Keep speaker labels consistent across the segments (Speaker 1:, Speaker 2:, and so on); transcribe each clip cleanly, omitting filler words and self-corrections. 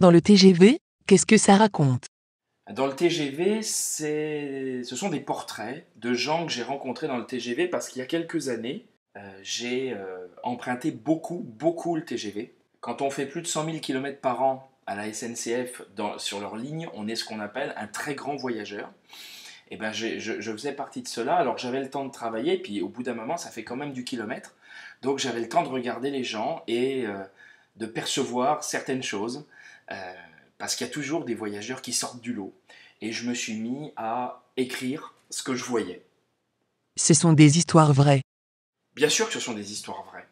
Speaker 1: Dans le TGV, qu'est-ce que ça raconte?
Speaker 2: Dans le TGV, ce sont des portraits de gens que j'ai rencontrés dans le TGV parce qu'il y a quelques années, j'ai emprunté beaucoup le TGV. Quand on fait plus de 100 000 km par an à la SNCF sur leur ligne, on est ce qu'on appelle un très grand voyageur. Et ben je faisais partie de cela, alors j'avais le temps de travailler, puis au bout d'un moment, ça fait quand même du kilomètre. Donc j'avais le temps de regarder les gens et de percevoir certaines choses, euh, parce qu'il y a toujours des voyageurs qui sortent du lot. Et je me suis mis à écrire ce que je voyais.
Speaker 1: Ce sont des histoires vraies.
Speaker 2: Bien sûr que ce sont des histoires vraies.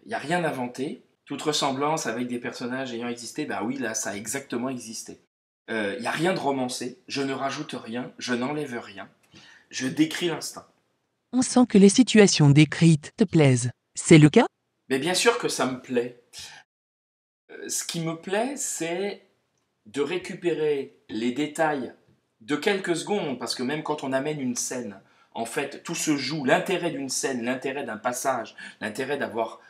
Speaker 2: Il n'y a rien inventé. Toute ressemblance avec des personnages ayant existé, ben oui, là, ça a exactement existé. Il n'y a rien de romancé, je ne rajoute rien, je n'enlève rien, je décris l'instinct.
Speaker 1: On sent que les situations décrites te plaisent. C'est le cas?
Speaker 2: Mais bien sûr que ça me plaît. Ce qui me plaît, c'est de récupérer les détails de quelques secondes, parce que même quand on amène une scène, en fait, tout se joue. L'intérêt d'une scène, l'intérêt d'un passage, l'intérêt d'avoir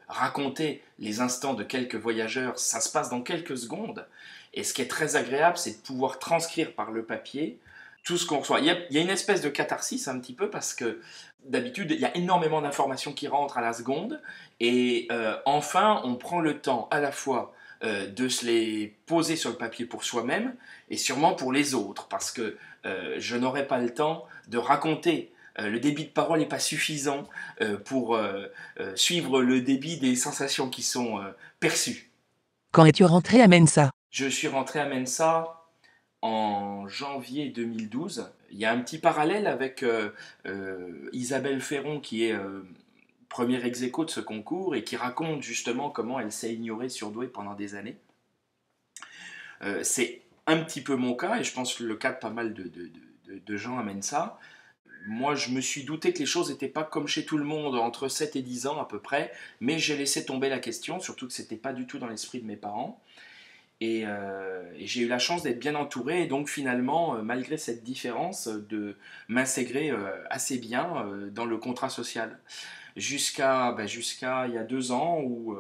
Speaker 2: raconté les instants de quelques voyageurs, ça se passe dans quelques secondes. Et ce qui est très agréable, c'est de pouvoir transcrire par le papier tout ce qu'on reçoit. Il y a une espèce de catharsis un petit peu, parce que d'habitude, il y a énormément d'informations qui rentrent à la seconde, et enfin, on prend le temps à la fois de se les poser sur le papier pour soi-même et sûrement pour les autres, parce que je n'aurai pas le temps de raconter. Le débit de parole n'est pas suffisant pour suivre le débit des sensations qui sont perçues.
Speaker 1: Quand es-tu rentré à Mensa?
Speaker 2: Je suis rentré à Mensa en janvier 2012. Il y a un petit parallèle avec Isabelle Ferron, qui est première ex-aequo de ce concours et qui raconte justement comment elle s'est ignorée surdouée pendant des années. C'est un petit peu mon cas, et je pense que le cas de pas mal de gens amène ça. Moi, je me suis douté que les choses n'étaient pas comme chez tout le monde, entre 7 et 10 ans à peu près, mais j'ai laissé tomber la question, surtout que ce n'était pas du tout dans l'esprit de mes parents. Et j'ai eu la chance d'être bien entouré, et donc finalement, malgré cette différence, de m'intégrer assez bien dans le contrat social. Jusqu'à il y a 2 ans où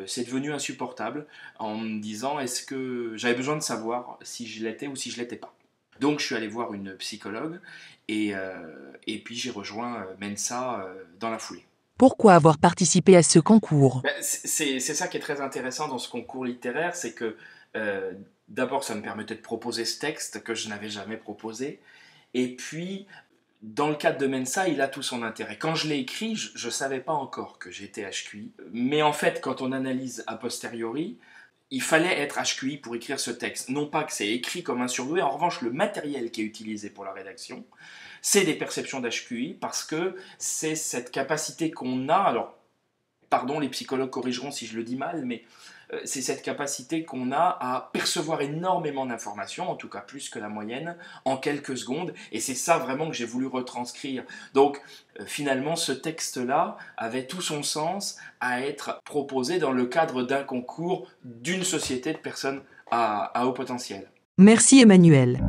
Speaker 2: c'est devenu insupportable, en me disant est-ce que j'avais besoin de savoir si je l'étais ou si je l'étais pas. Donc je suis allé voir une psychologue, et puis j'ai rejoint Mensa dans la foulée.
Speaker 1: Pourquoi avoir participé à ce concours?
Speaker 2: Ben, c'est ça qui est très intéressant dans ce concours littéraire, c'est que euh, d'abord ça me permettait de proposer ce texte que je n'avais jamais proposé, et puis dans le cadre de Mensa, il a tout son intérêt. Quand je l'ai écrit, je ne savais pas encore que j'étais HQI, mais en fait quand on analyse a posteriori, il fallait être HQI pour écrire ce texte. Non pas que c'est écrit comme un surdoué, en revanche le matériel qui est utilisé pour la rédaction, c'est des perceptions d'HQI, parce que c'est cette capacité qu'on a, alors pardon, les psychologues corrigeront si je le dis mal, mais c'est cette capacité qu'on a à percevoir énormément d'informations, en tout cas plus que la moyenne, en quelques secondes, et c'est ça vraiment que j'ai voulu retranscrire. Donc finalement, ce texte-là avait tout son sens à être proposé dans le cadre d'un concours d'une société de personnes à haut potentiel.
Speaker 1: Merci Emmanuel.